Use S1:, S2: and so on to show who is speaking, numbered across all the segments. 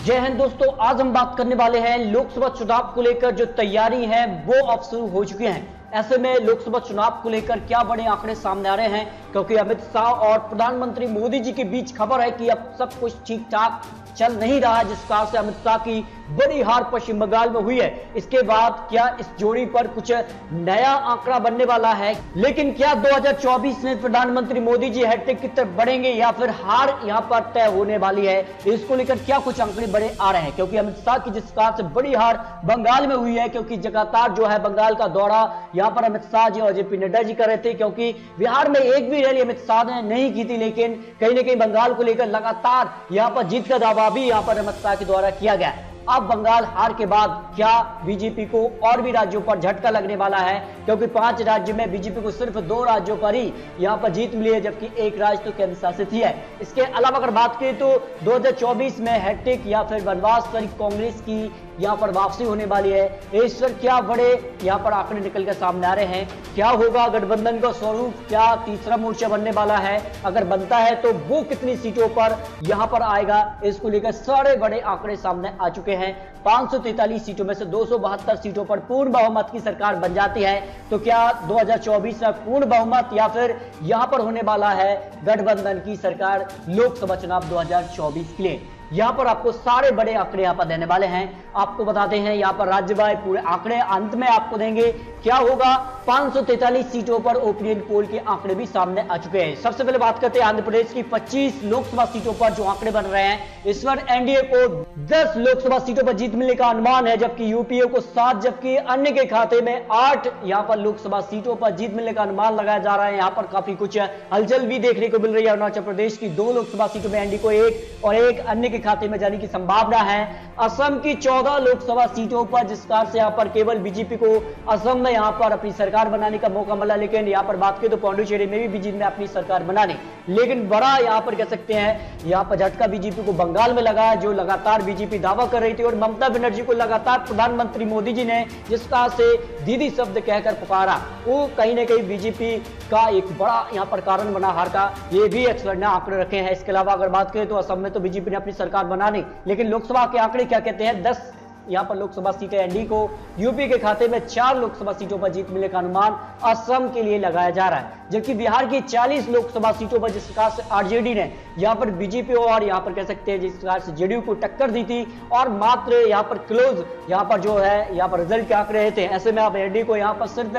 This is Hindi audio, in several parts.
S1: जय हिंद दोस्तों, आज हम बात करने वाले हैं लोकसभा चुनाव को लेकर जो तैयारी है वो अब शुरू हो चुकी है। ऐसे में लोकसभा चुनाव को लेकर क्या बड़े आंकड़े सामने आ रहे हैं, क्योंकि अमित शाह और प्रधानमंत्री मोदी जी के बीच खबर है कि अब सब कुछ ठीक ठाक चल नहीं रहा है, जिस कारण से अमित शाह की बड़ी हार पश्चिम बंगाल में हुई है। इसके बाद क्या इस जोड़ी पर कुछ नया आंकड़ा बनने वाला है, लेकिन क्या 2024 में प्रधानमंत्री मोदी जी हैट्रिक की तरफ बढ़ेंगे या फिर हार यहां पर तय होने वाली है, इसको लेकर क्या कुछ आंकड़े बड़े आ रहे हैं। क्योंकि अमित शाह की जिस कारण से बड़ी हार बंगाल में हुई है, क्योंकि लगातार जो है बंगाल का दौरा यहां पर अमित शाह जी और जेपी नड्डा जी कर रहे थे, क्योंकि बिहार में एक भी रैली अमित शाह ने नहीं की थी, लेकिन कहीं ना कहीं बंगाल को लेकर लगातार यहां पर जीत का दावा भी यहां पर अमित शाह के द्वारा किया गया। अब बंगाल हार के बाद क्या बीजेपी को और भी राज्यों पर झटका लगने वाला है, क्योंकि 5 राज्यों में बीजेपी को सिर्फ 2 राज्यों पर ही यहां पर जीत मिली है, जबकि एक राज्य तो केंद्र शासित ही है। इसके अलावा अगर बात करें तो 2024 में हैट्रिक या फिर वनवास पर कांग्रेस की यहां पर वापसी होने वाली है। इस पर क्या बड़े यहां पर आंकड़े निकल कर सामने आ रहे हैं, क्या होगा गठबंधन का स्वरूप, क्या तीसरा मोर्चा बनने वाला है, अगर बनता है तो वो कितनी सीटों पर यहां पर आएगा, इसको लेकर सारे बड़े आंकड़े सामने आ चुके हैं। 543 सीटों में से 272 सीटों पर पूर्ण बहुमत की सरकार बन जाती है, तो क्या 2024 में पूर्ण बहुमत या फिर यहां पर होने वाला है गठबंधन की सरकार लोकसभा चुनाव 2024 के लिए। यहां पर आपको सारे बड़े आंकड़े यहां पर देने वाले हैं। आपको बताते हैं यहां पर राज्यवार पूरे आंकड़े अंत में आपको देंगे। क्या होगा 543 सीटों पर ओपिनियन पोल के आंकड़े भी सामने आ चुके हैं। सबसे पहले बात करते हैं आंध्र प्रदेश की 25 लोकसभा सीटों पर जो आंकड़े बन रहे हैं। इस बार एनडीए को 10 लोकसभा सीटों पर जीत मिलने का अनुमान है, जबकि यूपीए को 7, जबकि अन्य के खाते में 8 यहां पर लोकसभा सीटों पर जीत मिलने का अनुमान लगाया जा रहा है। यहां पर काफी कुछ हलचल भी देखने को मिल रही है। अरुणाचल प्रदेश की 2 लोकसभा सीटों में एनडीए को 1 और 1 अन्य के खाते में जाने की संभावना है। असम की 14 लोकसभा सीटों पर, जिस कारण से यहां पर केवल बीजेपी को असम में यहां पर अपनी सरकार बनाने का मौका मिला, लेकिन यहां पर बात करें तो पौंडुचेरी में भी बीजेपी ने अपनी सरकार बनाने, लेकिन बड़ा यहां पर कह सकते हैं यहां पर झटका बीजेपी को बंगाल में लगा, जो लगातार बीजेपी दावा कर रही थी और ममता बनर्जी को लगातार प्रधानमंत्री मोदी जी ने जिस कारण से दीदी शब्द कहकर पुकारा, वो कहीं ना कहीं बीजेपी का एक बड़ा यहां पर कारण बना हार का। ये भी एक्सपर्ट ने आंकड़े रखे हैं। इसके अलावा अगर बात करें तो असम में तो बीजेपी ने अपनी सरकार बना ली, लेकिन लोकसभा के आंकड़े क्या कहते हैं, 10 यहां पर लोकसभा सीटें एनडीए को, यूपी के खाते में 4 लोकसभा सीटों पर जीत मिलने का अनुमान असम के लिए लगाया जा रहा है, जबकि बिहार की 40 लोकसभा सीटों पर जिस प्रकार से आरजेडी ने यहां पर बीजेपी और यहां पर कह सकते हैं जिस प्रकार से जेडीयू को टक्कर दी थी, और मात्र यहां पर क्लोज यहां पर जो है यहां पर रिजल्ट के आंकड़े रहे थे। ऐसे में अब एनडीए को यहां पर सिर्फ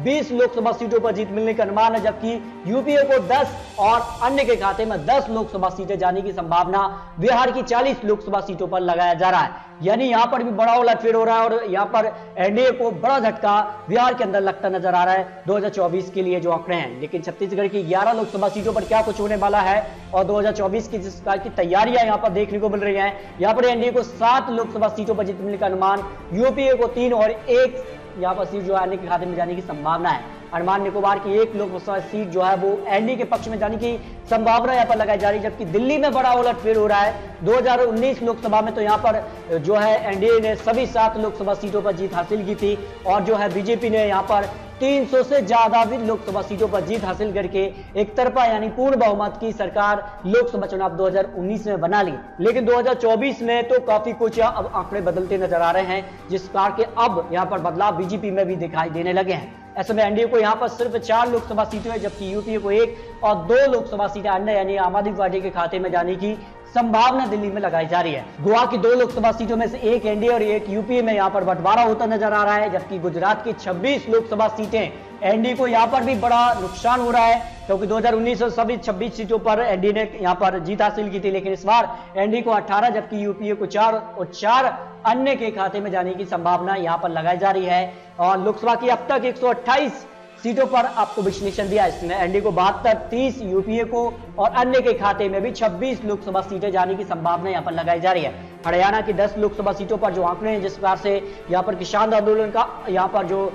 S1: 20 लोकसभा सीटों पर जीत मिलने का अनुमान है, जबकि यूपीए को 10 और अन्य के खाते में 10 लोकसभा सीटें जाने की संभावना बिहार की 40 लोकसभा सीटों पर लगाया जा रहा है। यानी यहां पर भी बड़ा उलटफेर हो रहा है और यहां पर एनडीए को बड़ा झटका बिहार के अंदर लगता नजर आ रहा है 2024 के लिए जो आंकड़े हैं। लेकिन छत्तीसगढ़ की 11 लोकसभा सीटों पर क्या कुछ होने वाला है और 2024 की जिस प्रकार की तैयारियां यहां पर देखने को मिल रही हैं, यहां पर एनडीए को 7 लोकसभा सीटों पर जीत मिलने का अनुमान, यूपीए को 3 और 1 यहां पर सीट जो आने के खाते में जाने की संभावना है। अंडमान निकोबार की 1 लोकसभा सीट जो है वो एनडीए के पक्ष में जाने की संभावना यहां पर लगाई जा रही है, जबकि दिल्ली में बड़ा उलटफेर हो रहा है। 2019 लोकसभा में तो यहां पर जो है एनडीए ने सभी 7 लोकसभा सीटों पर जीत हासिल की थी, और जो है बीजेपी ने यहां पर 300 से ज्यादा भी लोकसभा सीटों पर जीत हासिल करके एक तरफा यानी पूर्ण बहुमत की सरकार लोकसभा चुनाव 2019 में बना ली। लेकिन 2024 में तो काफी कुछ अब आंकड़े बदलते नजर आ रहे हैं, जिस कारण के अब यहां पर बदलाव बीजेपी में भी दिखाई देने लगे हैं। ऐसे में एनडीए को यहां पर सिर्फ 4 लोकसभा सीटें हैं, जबकि यूपीए को 1 और 2 लोकसभा सीटें अन्य यानी आम आदमी पार्टी के खाते में जाने की संभावना दिल्ली में लगाई जा रही है। गोवा की 2 लोकसभा सीटों में से 1 एनडीए और 1 यूपीए में यहां पर बंटवारा होता नजर आ रहा है, जबकि गुजरात की 26 लोकसभा सीटें एनडीए को यहां पर भी बड़ा नुकसान हो रहा है, क्योंकि 2019 में सभी 26 सीटों पर एनडीए ने यहां पर जीत हासिल की थी, लेकिन इस बार एनडीए को 18 जबकि यूपीए को 4 और 4 अन्य के खाते में जाने की संभावना यहां पर लगाई जा रही है। और लोकसभा की अब तक 128 सीटों पर आपको विश्लेषण दिया, इसमें एनडीए को 72, 30 यूपीए को और अन्य के खाते में भी 26 लोकसभा सीटें जाने की संभावना यहां पर लगाई जा रही है। हरियाणा की 10 लोकसभा सीटों पर जो आंकड़े हैं, जिस प्रकार से यहां पर किसान आंदोलन का यहां पर जो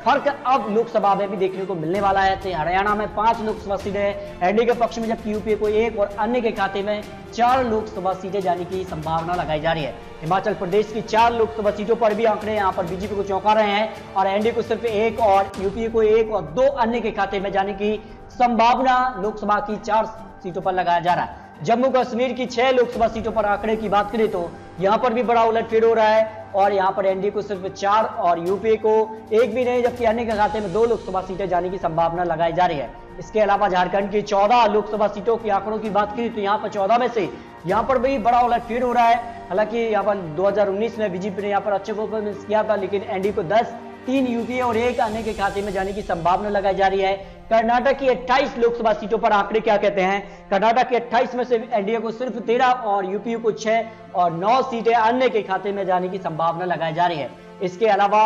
S1: फर्क अब लोकसभा में भी देखने को मिलने वाला है, तो हरियाणा में 5 लोकसभा सीटें एनडीए के पक्ष में, जबकि यूपीए को 1 और अन्य के खाते में 4 लोकसभा सीटें जाने की संभावना लगाई जा रही है। हिमाचल प्रदेश की 4 लोकसभा सीटों पर भी आंकड़े यहां पर बीजेपी को चौंका रहे हैं, और एनडीए को सिर्फ 1 और यूपीए को 1 और 2 अन्य के खाते में जाने की संभावना लोकसभा की 4 सीटों पर लगाया जा रहा है। जम्मू कश्मीर की 6 लोकसभा सीटों पर आंकड़े की बात करें तो यहां पर भी बड़ा उलटफेर हो रहा है और यहां पर एनडीए को सिर्फ 4 और यूपीए को 1 भी नहीं, जबकि अन्य के खाते में 2 लोकसभा सीटें जाने की संभावना लगाई जा रही है। इसके अलावा झारखंड की 14 लोकसभा सीटों के आंकड़ों की बात करें तो यहां पर 14 में से यहां पर भी बड़ा उलटफेर हो रहा है। हालांकि यहां पर 2019 में बीजेपी ने यहां पर अच्छे परफॉर्मेंस किया था, लेकिन एनडीए को 10, 3 यूपीए और 1 अन्य के खाते में जाने की संभावना लगाई जा रही है। कर्नाटक की 28 लोकसभा सीटों पर आंकड़े क्या कहते हैं? कर्नाटक की 28 में से एनडीए को सिर्फ 13 और यूपीए को 6 और 9 सीटें अन्य के खाते में जाने की संभावना लगाई जा रही है। इसके अलावा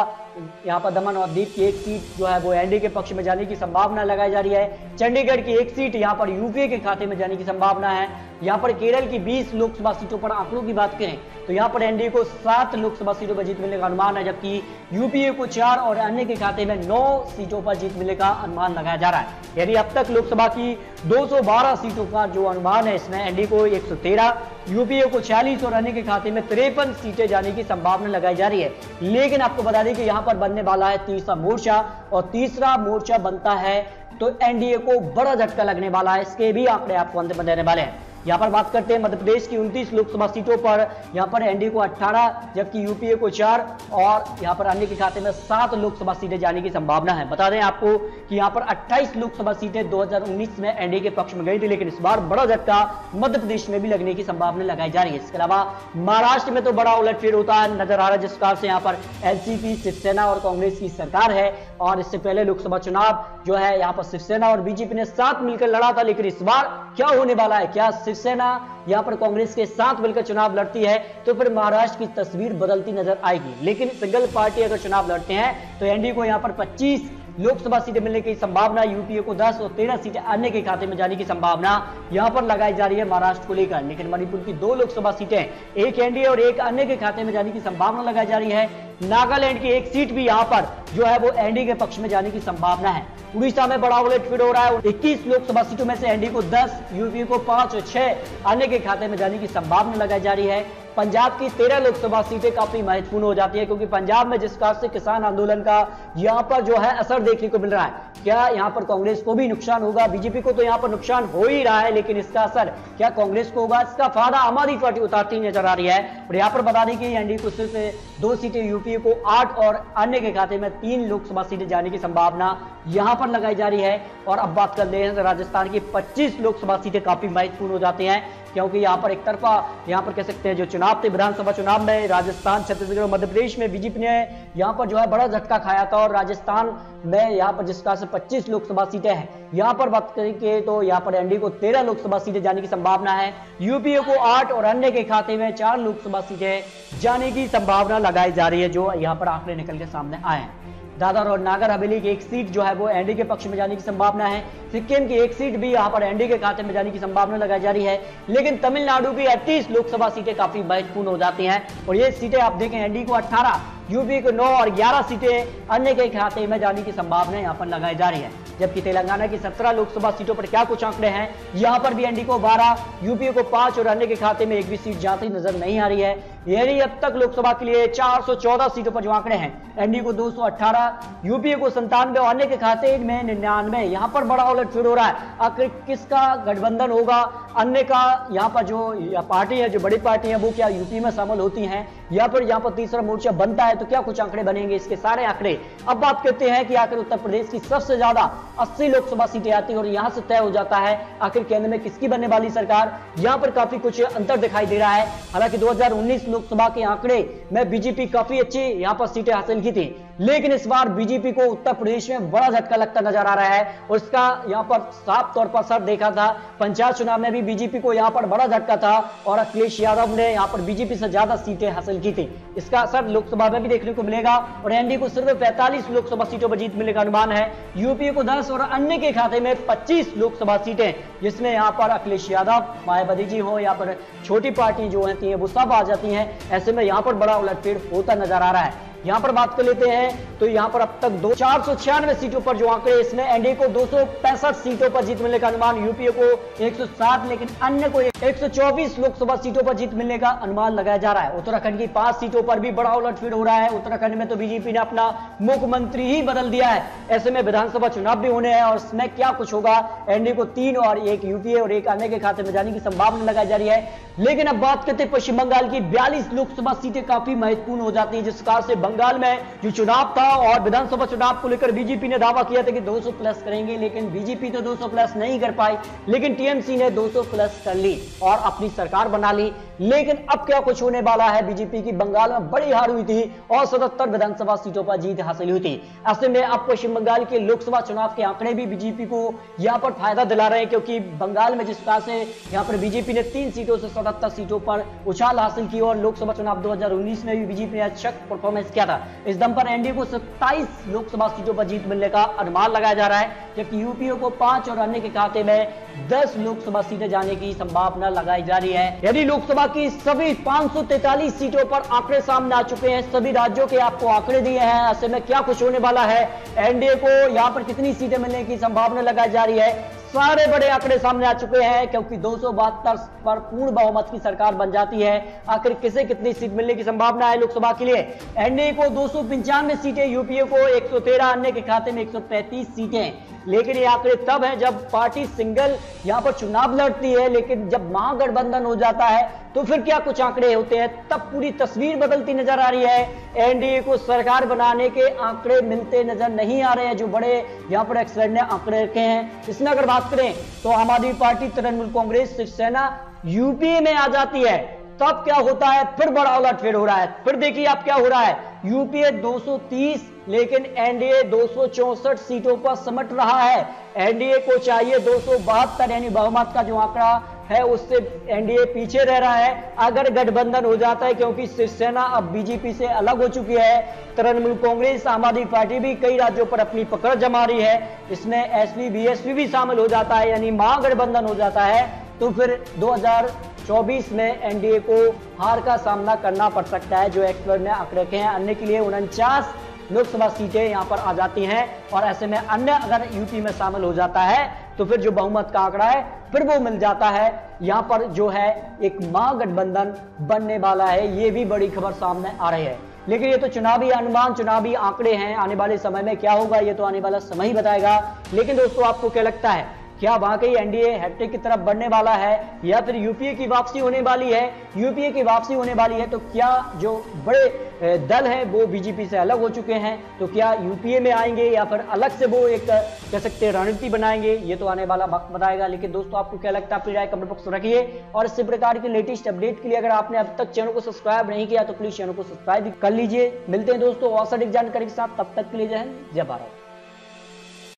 S1: यहाँ पर दमन और दीव की 1 सीट जो है वो एनडीए के पक्ष में जाने की संभावना लगाई जा रही है। चंडीगढ़ की 1 सीट यहाँ पर यूपीए के खाते में जाने की संभावना है। यहाँ पर केरल की 20 लोकसभा सीटों पर आंकड़ों की बात करें तो यहाँ पर एनडीए को 7 लोकसभा सीटों पर जीत मिलने का अनुमान है, जबकि यूपीए को 4 और अन्य के खाते में 9 सीटों पर जीत मिलने का अनुमान लगाया जा रहा है। यानी अब तक लोकसभा की 212 सीटों का जो अनुमान है, इसमें एनडीए को 113, यूपीए को 46 और अन्य के खाते में 53 सीटें जाने की संभावना लगाई जा रही है। लेकिन आपको बता दें कि यहाँ पर बनने वाला है तीसरा मोर्चा, और तीसरा मोर्चा बनता है तो एनडीए को बड़ा झटका लगने वाला है। इसके भी आंकड़े आपको अंत में देने वाले हैं। यहाँ पर बात करते हैं मध्य प्रदेश की 29 लोकसभा सीटों पर, यहाँ पर एनडीए को 18, जबकि यूपीए को 4 और यहाँ पर अन्य के खाते में 7 लोकसभा सीटें जाने की संभावना है। बता दें आपको कि यहाँ पर 28 लोकसभा सीटें 2019 में एनडीए के पक्ष में गई थी, लेकिन इस बार बड़ा झटका मध्य प्रदेश में भी लगने की संभावना लगाई जा रही है। इसके अलावा महाराष्ट्र में तो बड़ा उलटफेर होता है नजर आ रहा है, जिस प्रकार से यहाँ पर एनसीपी, शिवसेना और कांग्रेस की सरकार है, और इससे पहले लोकसभा चुनाव जो है यहाँ पर शिवसेना और बीजेपी ने साथ मिलकर लड़ा था। लेकिन इस बार क्या होने वाला है? क्या शिवसेना यहां पर कांग्रेस के साथ मिलकर चुनाव लड़ती है तो फिर महाराष्ट्र की तस्वीर बदलती नजर आएगी। लेकिन सिंगल पार्टी अगर चुनाव लड़ते हैं तो एनडीए को यहां पर 25 लोकसभा सीटें मिलने की संभावना, यूपीए को 10 और 13 सीटें अन्य के खाते में जाने की संभावना यहां पर लगाई जा रही है महाराष्ट्र को लेकर। लेकिन मणिपुर की 2 लोकसभा सीटें, 1 एनडीए और 1 अन्य के खाते में जाने की संभावना लगाई जा रही है। नागालैंड की 1 सीट भी यहां पर जो है वो एनडीए के पक्ष में जाने की संभावना है। उड़ीसा में बड़ा उलटफेर हो रहा है। 21 लोकसभा सीटों में से एनडीए को 10, यूपीए को 5 और 6 अन्य के खाते में जाने की संभावना लगाई जा रही है। पंजाब की 13 लोकसभा सीटें काफी महत्वपूर्ण हो जाती है, क्योंकि पंजाब में जिस प्रकार से किसान आंदोलन का यहाँ पर जो है असर देखने को मिल रहा है, क्या यहाँ पर कांग्रेस को भी नुकसान होगा? बीजेपी को तो यहाँ पर नुकसान हो ही रहा है, लेकिन इसका असर क्या कांग्रेस को होगा? इसका फायदा आम आदमी पार्टी उतारती नजर आ रही है। और यहाँ पर बता दें कि एनडीए को सिर्फ 2 सीटें, यूपीए को 8 और अन्य के खाते में 3 लोकसभा सीटें जाने की संभावना यहाँ पर लगाई जा रही है। और अब बात कर ले हैं राजस्थान की 25 लोकसभा सीटें काफी महत्वपूर्ण हो जाती हैं, क्योंकि यहाँ पर एक तरफा यहाँ पर कह सकते हैं जो चुनाव थे विधानसभा चुनाव में राजस्थान, छत्तीसगढ़ और मध्य प्रदेश में बीजेपी ने यहाँ पर जो है बड़ा झटका खाया था, और राजस्थान में यहाँ पर जिस तरह से 25 लोकसभा सीटें हैं, यहाँ पर बात करेंगे तो यहाँ पर एनडीए को 13 लोकसभा सीटें जाने की संभावना है, यूपीए को 8 और अन्य के खाते में 4 लोकसभा सीटें जाने की संभावना लगाई जा रही है, जो यहाँ पर आंकड़े निकल के सामने आए हैं। दादर और नागर हवेली की 1 सीट जो है वो एनडीए के पक्ष में जाने की संभावना है। सिक्किम की 1 सीट भी यहाँ पर एनडीए के खाते में जाने की संभावना लगाई जा रही है। लेकिन तमिलनाडु की 38 लोकसभा सीटें काफी महत्वपूर्ण हो जाती हैं, और ये सीटें आप देखें एनडीए को 18, यूपीए को 9 और 11 सीटें अन्य के खाते में जाने की संभावना यहाँ पर लगाई जा रही है। जबकि तेलंगाना की 17 लोकसभा सीटों पर क्या कुछ आंकड़े हैं, यहाँ पर भी एनडीए को 12, यूपीए को 5 और अन्य के खाते में 1 भी सीट जाती नजर नहीं आ रही है। यानी अब तक लोकसभा के लिए 414 सीटों पर जो आंकड़े हैं, एनडीए को 218, यूपीए को 97 और अन्य के खाते में 99। यहाँ पर बड़ा उलटफेर हो रहा है। आखिर किसका गठबंधन होगा? अन्य का यहाँ पर जो पार्टी है, जो बड़ी पार्टी है, वो क्या यूपी में शामिल होती हैं, या फिर यहाँ पर तीसरा मोर्चा बनता है तो क्या कुछ आंकड़े बनेंगे? इसके सारे आंकड़े अब बात करते हैं कि आखिर उत्तर प्रदेश की सबसे ज्यादा 80 लोकसभा सीटें आती है, और यहां से तय हो जाता है आखिर केंद्र में किसकी बनने वाली सरकार। यहां पर काफी कुछ अंतर दिखाई दे रहा है। हालांकि 2019 लोकसभा के आंकड़े में बीजेपी काफी अच्छी यहां पर सीटें हासिल की थी, लेकिन इस बार बीजेपी को उत्तर प्रदेश में बड़ा झटका लगता नजर आ रहा है, और इसका यहां पर साफ तौर पर असर देखा था। पंचायत चुनाव में भी बीजेपी को यहां पर बड़ा झटका था, और अखिलेश यादव ने यहां पर बीजेपी से ज्यादा सीटें हासिल की थी। इसका असर लोकसभा में भी देखने को मिलेगा, और एनडीए को सिर्फ 45 लोकसभा सीटों पर जीत मिलने का अनुमान है, यूपीए को 10 और अन्य के खाते में 25 लोकसभा सीटें, जिसमें यहां पर अखिलेश यादव, मायावती जी हो, यहाँ पर छोटी पार्टी जो होती है वो सब आ जाती हैं। ऐसे में यहां पर बड़ा उलटफेर होता नजर आ रहा है। यहाँ पर बात कर लेते हैं तो यहाँ पर अब तक 496 सीटों पर जो आंकड़े, इसमें एनडीए को 265 सीटों पर जीत मिलने का अनुमान, यूपीए को 107, लेकिन अन्य को 124 लोकसभा सीटों पर जीत मिलने का अनुमान लगाया जा रहा है। उत्तराखंड की 5 सीटों पर भी बड़ा उलटफेर हो रहा है। उत्तराखंड में तो बीजेपी ने अपना मुख्यमंत्री ही बदल दिया है। ऐसे में विधानसभा चुनाव भी होने हैं और इसमें क्या कुछ होगा, एनडीए को 3 और 1 यूपीए और 1 अन्य के खाते में जाने की संभावना लगाई जा रही है। लेकिन अब बात करते हैं पश्चिम बंगाल की 42 लोकसभा सीटें काफी महत्वपूर्ण हो जाती है, जिस कारण से बंगाल में जो चुनाव था और विधानसभा चुनाव को लेकर बीजेपी ने दावा किया था कि 200 प्लस करेंगे, लेकिन बीजेपी तो 200 प्लस नहीं कर पाई, लेकिन टीएमसी ने 200 प्लस कर ली और अपनी सरकार बना ली। लेकिन अब क्या कुछ होने वाला है, बीजेपी की बंगाल में बड़ी हार हुई थी और 77 विधानसभा सीटों पर जीत हासिल हुई थी। ऐसे में अब पश्चिम बंगाल के लोकसभा चुनाव के आंकड़े भी बीजेपी को यहां पर फायदा दिला रहे हैं, क्योंकि बंगाल में जिस प्रकार से यहां पर बीजेपी ने 3 सीटों से 77 सीटों पर उछाल हासिल की और लोकसभा चुनाव 2019 में भी बीजेपी ने अच्छा परफॉर्मेंस किया था। इस दम पर एनडीए को 27 लोकसभा सीटों पर जीत मिलने का अनुमान लगाया जा रहा है, जबकि यूपीए को 5 और अन्य के खाते में 10 लोकसभा सीटें जाने की संभावना लगाई जा रही है। यदि लोकसभा की सभी 543 सीटों पर आंकड़े सामने आ चुके हैं, सभी राज्यों के आपको आंकड़े दिए हैं, ऐसे में क्या कुछ होने वाला है, एनडीए को यहां पर कितनी सीटें मिलने की संभावना लगाई जा रही है, सारे बड़े आंकड़े सामने आ चुके हैं। क्योंकि 272 पर पूर्ण बहुमत की सरकार बन जाती है, आखिर किसे कितनी सीट मिलने की संभावना है लोकसभा के लिए। एनडीए को 295 सीटें, यूपीए को 113, अन्य के खाते में 133 सीटें। लेकिन ये आंकड़े तब है जब पार्टी सिंगल यहां पर चुनाव लड़ती है, लेकिन जब महागठबंधन हो जाता है तो फिर क्या कुछ आंकड़े होते हैं, तब पूरी तस्वीर बदलती नजर आ रही है। एनडीए को सरकार बनाने के आंकड़े मिलते नजर नहीं आ रहे हैं, जो बड़े यहां पर एक्सपर्ट ने आंकड़े रखे हैं। इसमें अगर बात करें तो आम आदमी पार्टी, तृणमूल कांग्रेस, शिवसेना यूपीए में आ जाती है, तब क्या होता है, फिर बड़ा उलटफेर हो रहा है। फिर देखिए अब क्या हो रहा है, यूपीए 230 लेकिन एनडीए 264 सीटों पर सिमट रहा है। एनडीए को चाहिए 272, यानी बहुमत का जो आंकड़ा है उससे एनडीए पीछे रह रहा है। अगर गठबंधन हो जाता है, क्योंकि शिवसेना अब बीजेपी से अलग हो चुकी है, तृणमूल कांग्रेस, आम आदमी पार्टी भी कई राज्यों पर अपनी पकड़ जमा रही है, इसमें एसपी बीएसपी भी शामिल हो जाता है, यानी महागठबंधन हो जाता है, तो फिर 2024 में एनडीए को हार का सामना करना पड़ सकता है, जो एक्सपर्ट ने आंकड़े रखे हैं। अन्य के लिए 49 लोकसभा सीटें यहां पर आ जाती हैं और ऐसे में अन्य अगर यूपी में शामिल हो जाता है तो फिर जो बहुमत का आंकड़ा है फिर वो मिल जाता है। यहां पर जो है एक महागठबंधन बनने वाला है, ये भी बड़ी खबर सामने आ रही है। लेकिन ये तो चुनावी अनुमान, चुनावी आंकड़े हैं, आने वाले समय में क्या होगा ये तो आने वाला समय ही बताएगा। लेकिन दोस्तों आपको क्या लगता है, क्या वाकई एनडीए हैट्रिक की तरफ बढ़ने वाला है या फिर यूपीए की वापसी होने वाली है? यूपीए की वापसी होने वाली है तो क्या जो बड़े दल हैं वो बीजेपी से अलग हो चुके हैं, तो क्या यूपीए में आएंगे या फिर अलग से वो एक कह सकते हैं रणनीति बनाएंगे, ये तो आने वाला वक्त बताएगा। लेकिन दोस्तों आपको क्या लगता है, अपनी राय कमेंट बॉक्स में रखिए और इसी प्रकार की लेटेस्ट अपडेट के लिए अगर आपने अब तक चैनल को सब्सक्राइब नहीं किया तो प्लीज चैनल को सब्सक्राइब कर लीजिए। मिलते हैं दोस्तों और सटीक जानकारी के साथ, तब तक के लिए जय हिंद, जय भारत।